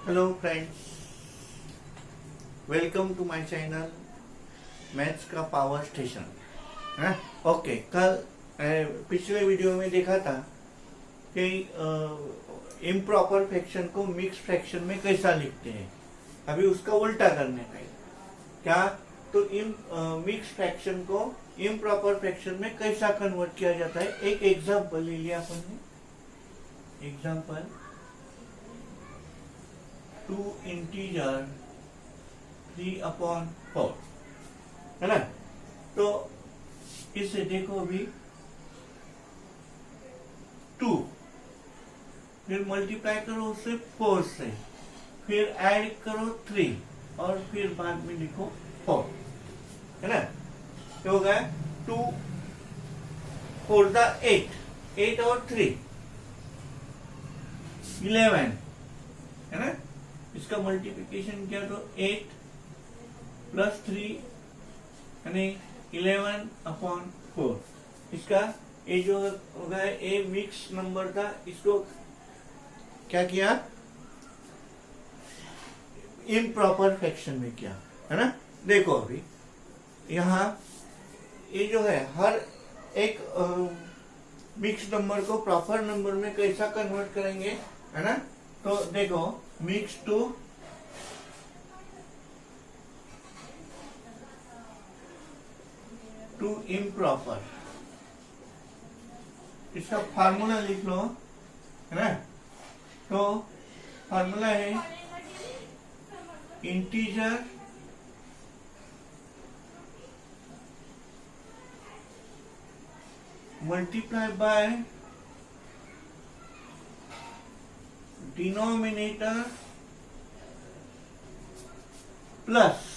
Hello friends, welcome to my channel maths का power station है। Okay, कल पिछले वीडियो में देखा था कि इम्प्रॉपर फ्रैक्शन को मिक्स फ्रैक्शन में कैसा लिखते हैं। अभी उसका उल्टा करने का है क्या, तो मिक्स फ्रैक्शन को इम्प्रॉपर फ्रैक्शन में कैसा कन्वर्ट किया जाता है। एक एग्जांपल ले लिया अपन ने। एग्जांपल 2 इंटीजर 3/4 है ना। तो इसे देखो अभी 2, फिर मल्टीप्लाई करो उससे 4 से, फिर ऐड करो 3 और फिर बाद में लिखो 4 है ना। क्या हो गया 2 4 8 और 3 11 है ना। इसका मल्टीप्लिकेशन किया तो 8 + 3 यानी 11/4। इसका ये जो होगा ये मिक्स नंबर था, इसको क्या किया, इम्प्रॉपर फ्रैक्शन में किया है ना। देखो अभी यहाँ ये जो है हर एक मिक्स नंबर को प्रॉपर नंबर में कैसा कन्वर्ट करेंगे है ना। तो देखो मिक्स टू इम्प्रॉपर, इसका फार्मूला लिख लो है ना। तो फार्मूला है integer multiply by denominator plus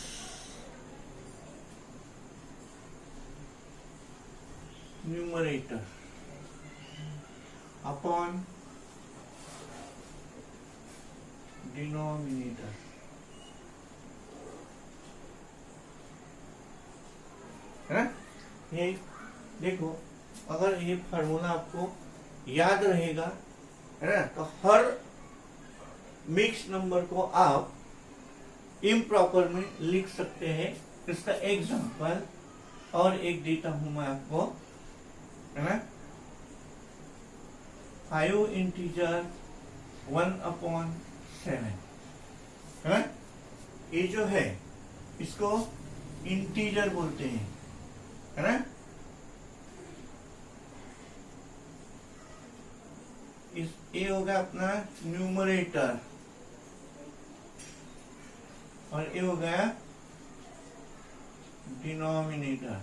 numerator upon denominator है ना। ये देखो, अगर ये फार्मूला आपको याद रहेगा है ना, तो हर मिक्स नंबर को आप इम्प्रॉपर में लिख सकते हैं। इसका एग्जांपल और एक देता हूं मैं आपको है ना। 5 इंटीजर 1/7 है ना। ये जो है इसको इंटीजर बोलते हैं है ना। ये होगा अपना न्यूमरेटर और ये हो गया डिनोमिनेटर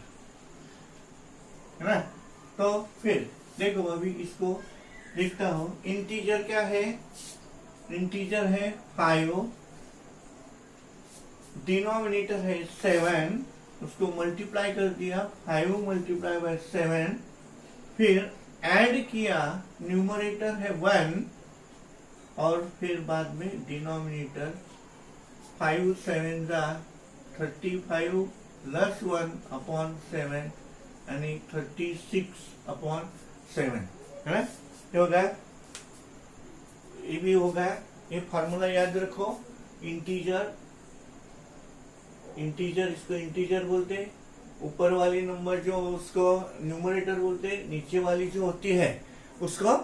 है ना। तो फिर देखो अभी इसको लिखता हूं। इंटीजर क्या है, इंटीजर है 5, डिनोमिनेटर है 7, उसको मल्टीप्लाई कर दिया 5 × 7, फिर ऐड किया न्यूमरेटर है 1 और फिर बाद में डिनोमिनेटर 5 7 35 + 1/7 यानी 36/7 है ना। ये हो गया, ये भी हो गया। ये फार्मूला याद रखो। इंटीजर इसको इंटीजर बोलते हैं, ऊपर वाली नंबर जो उसको न्यूमरेटर बोलते हैं, नीचे वाली जो होती है उसको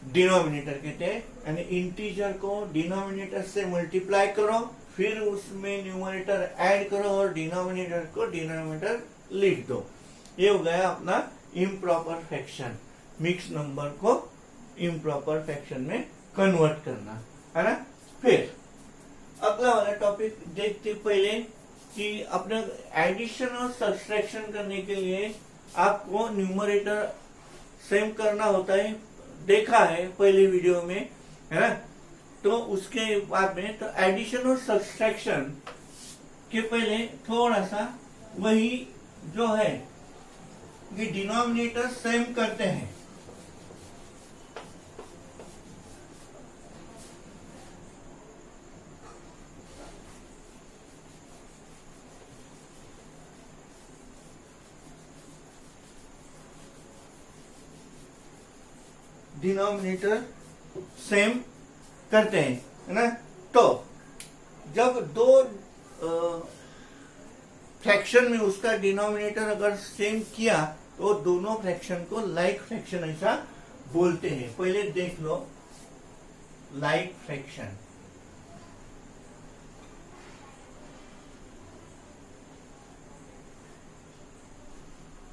डिनोमिनेटर कहते हैं। यानी इंटीजर को डिनोमिनेटर से मल्टीप्लाई करो, फिर उसमें न्यूमरेटर ऐड करो और डिनोमिनेटर को डिनोमिनेटर लिख दो। ये हो गया अपना इम्प्रॉपर फ्रैक्शन, मिक्स नंबर को इम्प्रॉपर फ्रैक्शन में कन्वर्ट करना है ना। फिर अगला वाला टॉपिक देखते पहले कि अपने एडिशन और सब्सट्रैक्शन करने के लिए आपको न्यूमरेटर सेम करना होता है, देखा है पहले वीडियो में है ना। तो उसके बाद में तो एडिशन और सब्सट्रैक्शन के पहले थोड़ा सा वही जो है कि डिनोमिनेटर सेम करते हैं। डिनोमिनेटर सेम करते हैं। है ना। तो जब दो फ्रैक्शन में उसका डिनोमिनेटर अगर सेम किया तो दोनों फ्रैक्शन को लाइक फ्रैक्शन ऐसा बोलते हैं। पहले देख लो लाइक फ्रैक्शन।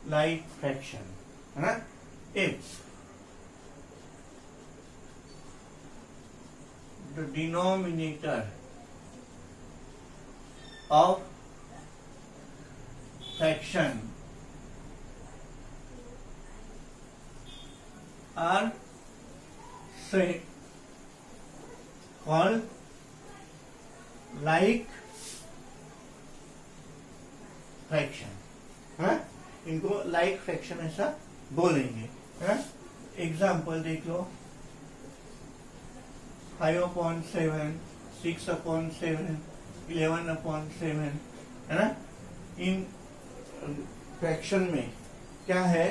लाइक फ्रैक्शन है ना। If the denominator of fraction are say called like fraction है। इनको like fraction ऐसा बोलेंगे है। एग्जाम्पल देख लो 5/7, 6/7, 11/7 है ना। इन फ्रैक्शन में क्या है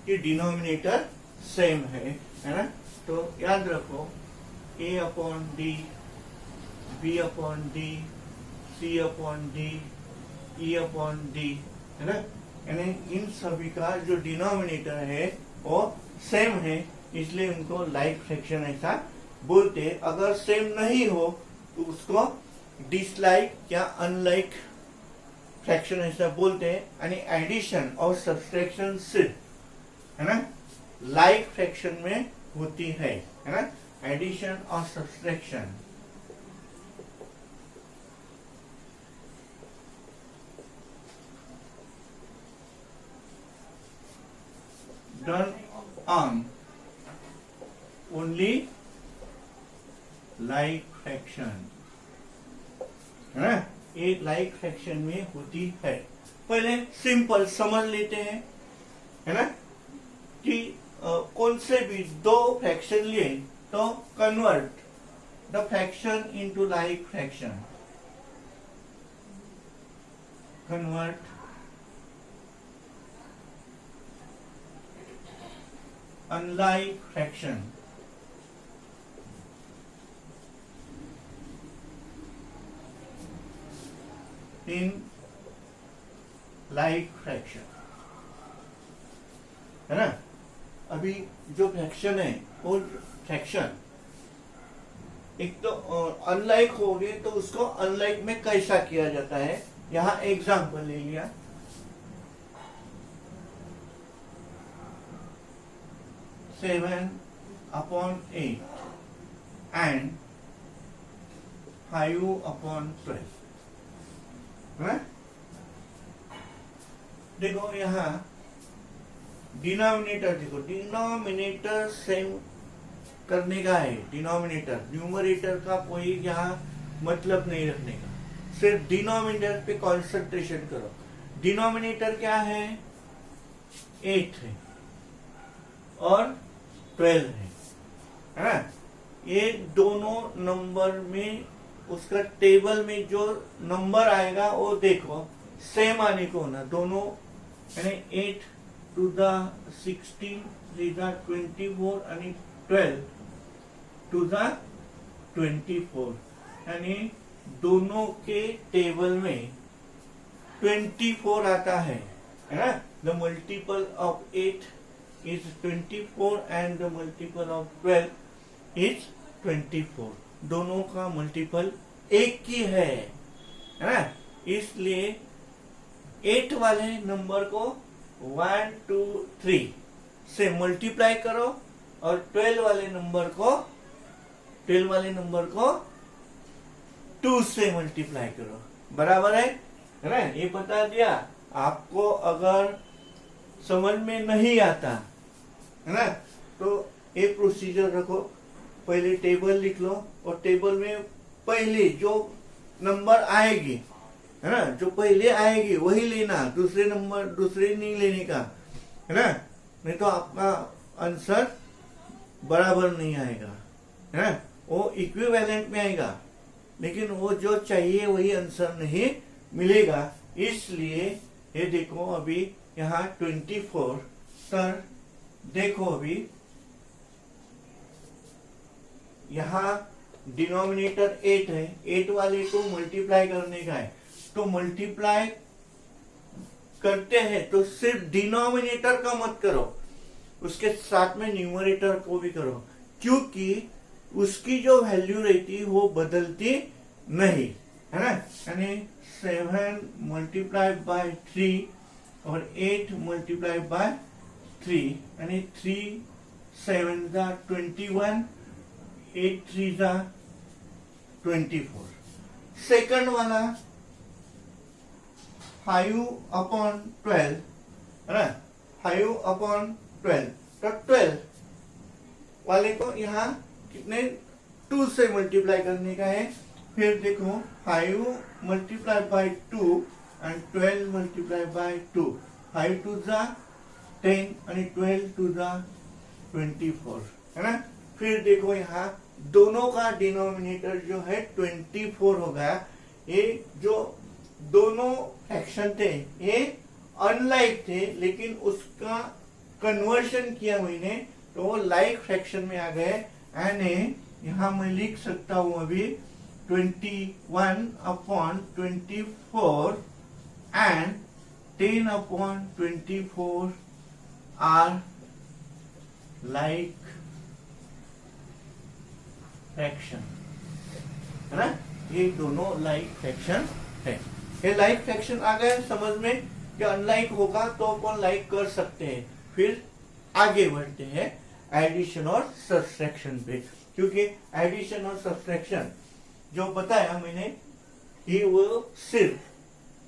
कि डिनोमिनेटर सेम है ना। तो याद रखो A/D, B/D, C/D, E/D है ना। यानी इन सभी का जो डिनोमिनेटर है वो सेम है, इसलिए उनको लाइक फ्रैक्शन ऐसा बोलते। अगर सेम नहीं हो तो उसको डिसलाइक या अनलाइक फ्रैक्शन ऐसा बोलते हैं। यानी एडिशन और सब्सट्रैक्शन सिर्फ है ना लाइक फ्रैक्शन में होती है ना। एडिशन और subtraction done on only like fraction है ना। एक लाइक फ्रैक्शन में होती है। पहले सिंपल समझ लेते हैं है ना कि कौन से भी दो फ्रैक्शन लिए तो convert the fraction into like fraction. Convert unlike fraction in like fraction है ना। अभी जो फ्रैक्शन है वो फ्रैक्शन एक तो अनलाइक हो गए तो उसको अनलाइक में कैसा किया जाता है। यहां एग्जांपल ले लिया 7/8 एंड 5/12 है। देखो यहाँ डिनोमिनेटर देखो, डिनोमिनेटर सेम करने का है। डिनोमिनेटर न्यूमरेटर का कोई यहाँ मतलब नहीं रखने का, सिर्फ डिनोमिनेटर पे कंसंट्रेशन करो। डिनोमिनेटर क्या है 8 है और 12 है ना। ये दोनों नंबर में उसका टेबल में जो नंबर आएगा वो देखो सेम आने को ना दोनों, यानी 8 to the 16, 3 the 24 आणि 12 to the 24, यानी दोनों के टेबल में 24 आता है ना। The multiple of 8 is 24 and the multiple of 12 is 24। दोनों का मल्टीपल एक ही है ना। इसलिए 8 वाले नंबर को 1 2 3 से मल्टीप्लाई करो और 12 वाले नंबर को 2 से मल्टीप्लाई करो, बराबर है ना। ये बता दिया आपको। अगर समझ में नहीं आता है ना तो एक प्रोसीजर रखो, पहले टेबल लिख लो और टेबल में पहले जो नंबर आएगी है ना, जो पहले आएगी वही लेना, दूसरे नहीं लेने का है ना। नहीं तो आपका आंसर बराबर नहीं आएगा है ना। वो इक्विवेलेंट में आएगा लेकिन वो जो चाहिए वही आंसर नहीं मिलेगा। इसलिए ये देखो अभी यहाँ 24 सर, देखो अभी यहाँ डिनोमिनेटर 8 है, 8 वाले को मल्टीप्लाई करने का है, तो मल्टीप्लाई करते हैं तो सिर्फ डिनोमिनेटर का मत करो, उसके साथ में न्यूमरेटर को भी करो, क्योंकि उसकी जो वैल्यू रहती वो बदलती नहीं है ना। यानी 7 मल्टीप्लाई बाय 3 और 8 मल्टीप्लाई बाय 3, यानी 3 7 जा 21, 8 3 जा 24। सेकंड वाला 5/12 है ना, 5/12, तो 12 वाले को यहाँ कितने 2 से मल्टीप्लाई करने का है। फिर देखो 5 multiply by 2 and 12 multiply by 2, 5 2 जा 10 और 12 2 जा 24 है ना। फिर देखो यहाँ दोनों का डिनोमिनेटर जो है 24 हो गया। ये जो दोनों फ्रैक्शन थे ये अनलाइक थे, लेकिन उसका कन्वर्शन किया मैंने तो वो लाइक फ्रैक्शन में आ गए। एंड यहाँ मैं लिख सकता हूं अभी 21/24 एंड 10/24 आर लाइक फ्रैक्शन है ना। ये दोनों लाइक फ्रैक्शन है। ये लाइक फ्रैक्शन आ गए समझ में कि अनलाइक होगा तो अपन लाइक कर सकते हैं। फिर आगे बढ़ते हैं एडिशन और सब्ट्रैक्शन पे, क्योंकि एडिशन और सब्ट्रैक्शन जो बताया मैंने ये वो सिर्फ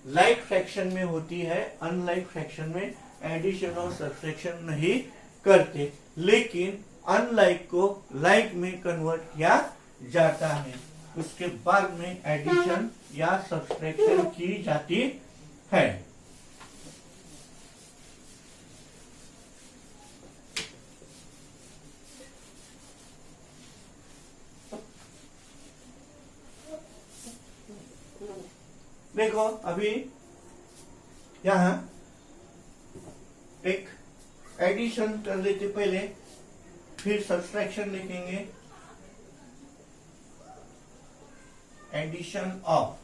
लाइक फ्रैक्शन में होती है, अनलाइक फ्रैक्शन में एडिशन और सब्ट्रैक्शन नहीं करते। लेकिन अनलाइक को लाइक में कन्वर्ट किया जाता है, उसके बाद में एडिशन या सब्ट्रैक्शन की जाती है। देखो अभी यहां एक एडिशन कर लेते पहले, फिर सब्ट्रैक्शन लिखेंगे। एडिशन ऑफ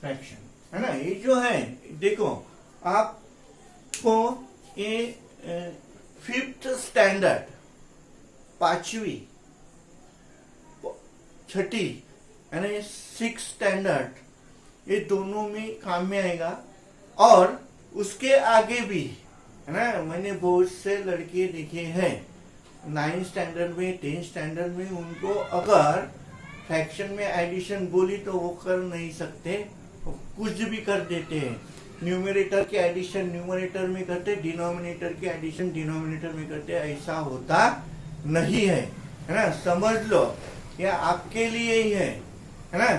फ्रैक्शन है ना। ये जो है देखो आपको ये 5th स्टैंडर्ड, 5वीं 6ठी यानी 6th स्टैंडर्ड, ये दोनों में काम में आएगा। और उसके आगे भी है ना, मैंने बहुत से लड़के देखे हैं 9th स्टैंडर्ड में, 10th स्टैंडर्ड में, उनको अगर फ्रैक्शन में एडिशन बोली तो वो कर नहीं सकते, कुछ भी कर देते हैं। न्यूमरेटर के एडिशन न्यूमरेटर में करते, डिनोमिनेटर के एडिशन डिनोमिनेटर में करते, ऐसा होता नहीं है ना। समझ लो ये आपके लिए ही है ना।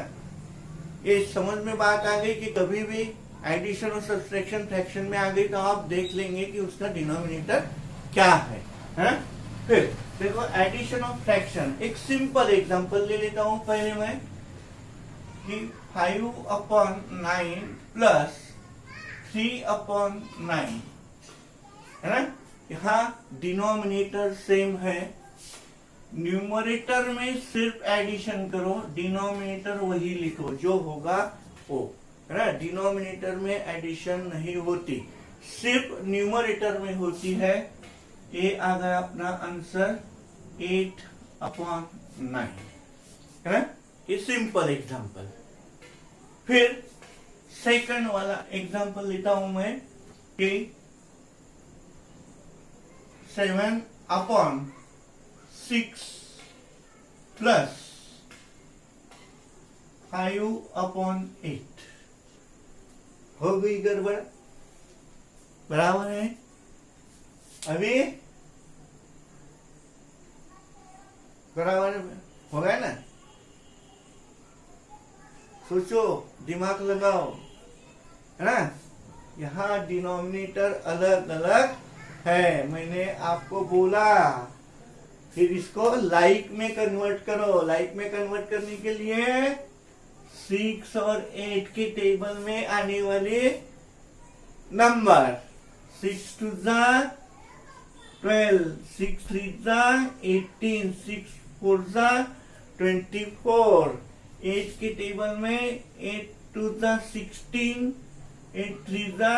ये समझ में बात आ गई कि कभी भी एडिशन और सब्ट्रैक्शन फ्रैक्शन में आ गई तो आप देख लेंगे कि उसका डिनोमिनेटर क्या है ना? फिर देखो एडिशन ऑफ फ्रैक्शन, एक सिंपल एग्जांपल ले लेता हूं पहले मैं कि 5/9 प्लस 3/9 है ना। यहाँ डिनोमिनेटर सेम है, न्यूमरेटर में सिर्फ एडिशन करो, डिनोमिनेटर वही लिखो जो होगा वो है ना। डिनोमिनेटर में एडिशन नहीं होती, सिर्फ न्यूमरेटर में होती है। ये आ गया अपना आंसर 8/9 है ना। ये सिंपल एग्जांपल। फिर सेकंड वाला एग्जांपल लेता हूं मैं कि 7/6 प्लस 5/8 हो गई गड़बड़, बराबर है। अभी बराबर हो गया ना। सोचो, दिमाग लगाओ है ना। यहाँ डिनोमिनेटर अलग अलग है, मैंने आपको बोला। फिर इसको लाइक में कन्वर्ट करो। लाइक में कन्वर्ट करने के लिए 6 और 8 के टेबल में आने वाले नंबर 6 2 जा 12, 6 3 जा 18, 6 4 ज़ा 24, 8 के टेबल में 8 2 ज़ा 16, 8 3 ज़ा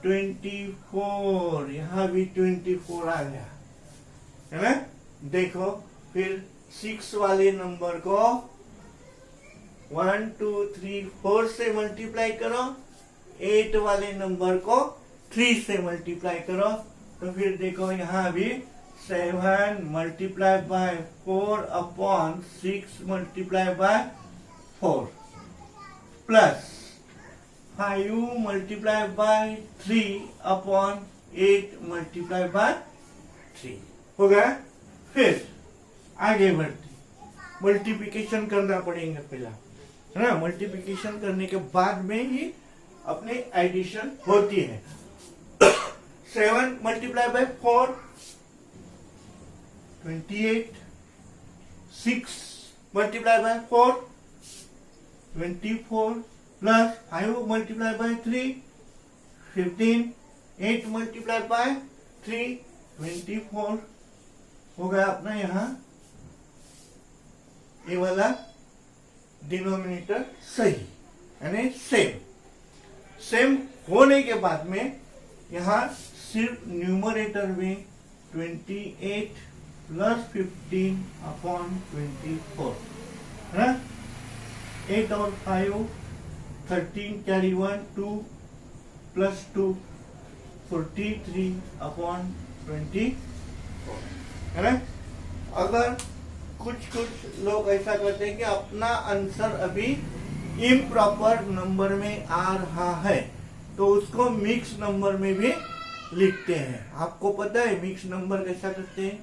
24, यहाँ भी 24 आ गया है ना। देखो फिर 6 वाले नंबर को 1 2 3 4 से मल्टीप्लाई करो, 8 वाले नंबर को 3 से मल्टीप्लाई करो, तो फिर देखो यहाँ भी 7 multiply by 4 upon 6 multiply by 4 plus 5 multiply by 3 upon 8 multiply by 3 हो गया। फिर आगे बढ़ते, मल्टीप्लिकेशन करना पड़ेगा पहला, है ना। मल्टीप्लिकेशन करने के बाद में ही अपने एडिशन होती है। 7 multiply by 4 28, 6 multiply by 4 24 plus 5 multiply by 3 15, 8 multiply by 3 24 हो गया अपना यहाँ ये वाला डिनोमिनेटर सही, यानी सेम होने के बाद में यहाँ सिर्फ न्यूमरेटर में 28 प्लस 15 अपॉन 24 है ना। 8 और 5 13 कैरी 1 2 प्लस 2 43 अपॉन 24 है ना। अगर कुछ लोग ऐसा करते हैं कि अपना आंसर अभी इम्प्रॉपर नंबर में आ रहा है तो उसको मिक्स नंबर में भी लिखते हैं। आपको पता है मिक्स नंबर कैसा करते हैं,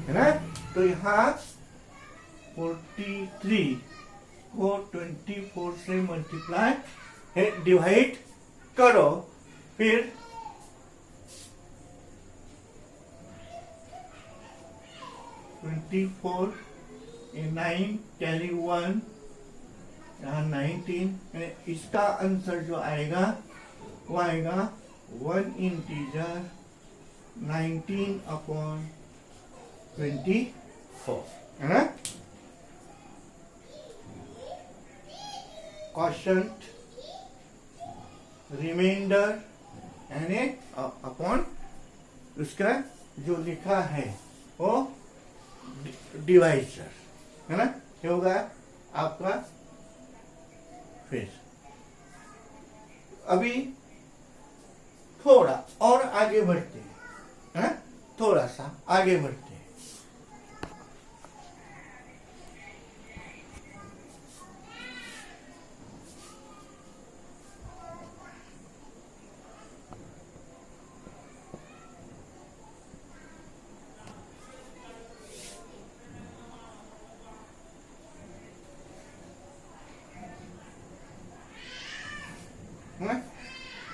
है ना। तो यहाँ 43 को 24 से मल्टीप्लाई डिवाइड करो, फिर 24 9 कैरी 1 यहाँ 19, इसका आंसर जो आएगा वो आएगा 1 इंटीजर 19 अपॉन 24 है ना। क्वोशंट रिमाइंडर यानी अपॉन उसका जो लिखा है वो डिवाइजर है ना। ये होगा आपका। फिर अभी थोड़ा और आगे बढ़ते हैं, है ना। थोड़ा सा आगे बढ़ते हैं।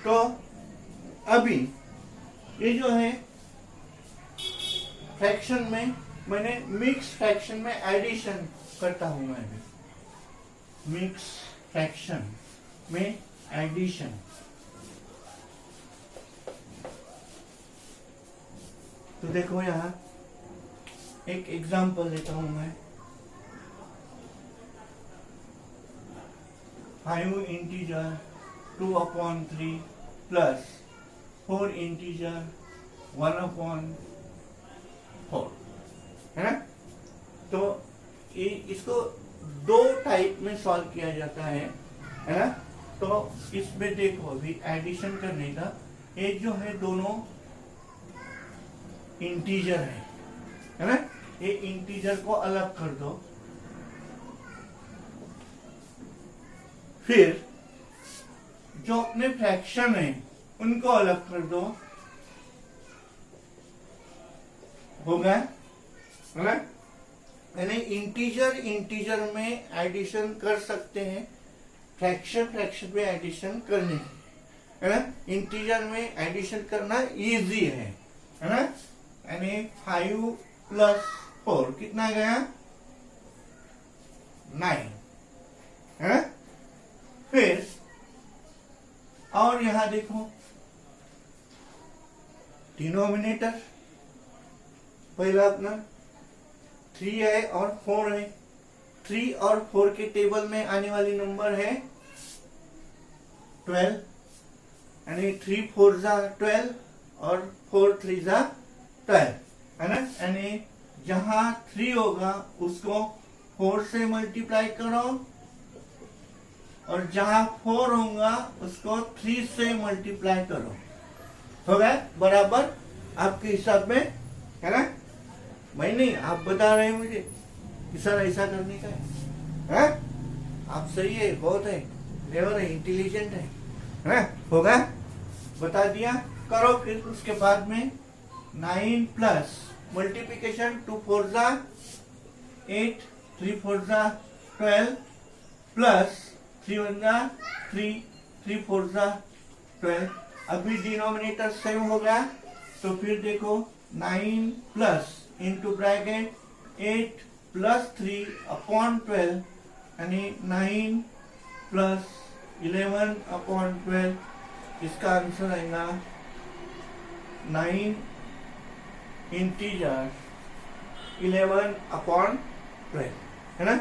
तो अभी ये जो है फ्रैक्शन में मैंने मिक्स फ्रैक्शन में एडिशन करता हूं मैं अभी मिक्स फ्रैक्शन में एडिशन। तो देखो यहां एक एग्जांपल देता हूं मैं। 5 integer 2 upon 3 plus 4 integer 1 upon 4 है ना। तो ये इसको दो टाइप में सॉल्व किया जाता है ना। तो इसमें देखो अभी एडिशन करने का ये जो है दोनों इंटीजर है ना। ये इंटीजर को अलग कर दो, फिर जो अपने फ्रैक्शन है उनको अलग कर दो, हो गया है ना। यानी इंटीजर में एडिशन कर सकते हैं, फ्रैक्शन में एडिशन करने है ना। इंटीजर में एडिशन करना इजी है ना। यानी 5 प्लस 4 कितना गया 9 है ना। फिर और यहां देखो डिनोमिनेटर पहला अपना 3 है और 4 है। 3 और 4 के टेबल में आने वाली नंबर है 12, यानी 3 4 जा 12 और 4 3 जा 12, है ना। यानी जहां 3 होगा उसको 4 से मल्टीप्लाई करो और जहां 4 होगा उसको 3 से मल्टीप्लाई करो। हो गया बराबर आपके हिसाब में, है ना। मैं नहीं, आप बता रहे हैं मुझे कि सर ऐसा करने का है? आप सही है, बहुत है, क्लेवर है, इंटेलिजेंट है ना। होगा, बता दिया। करो फिर उसके बाद में 9 प्लस मल्टीप्लीकेशन 2 4 जा 8, 3 4 जा 12 प्लस 3 1 जा 3, 3 4 जा 12। अभी डिनोमिनेटर सेम हो गया, तो फिर देखो 9 plus into bracket 8 plus 3 upon 12, यानी 9 प्लस 11 अपॉन 12। इसका आंसर आएगा 9 इंटीजर 11 अपॉन 12, है ना।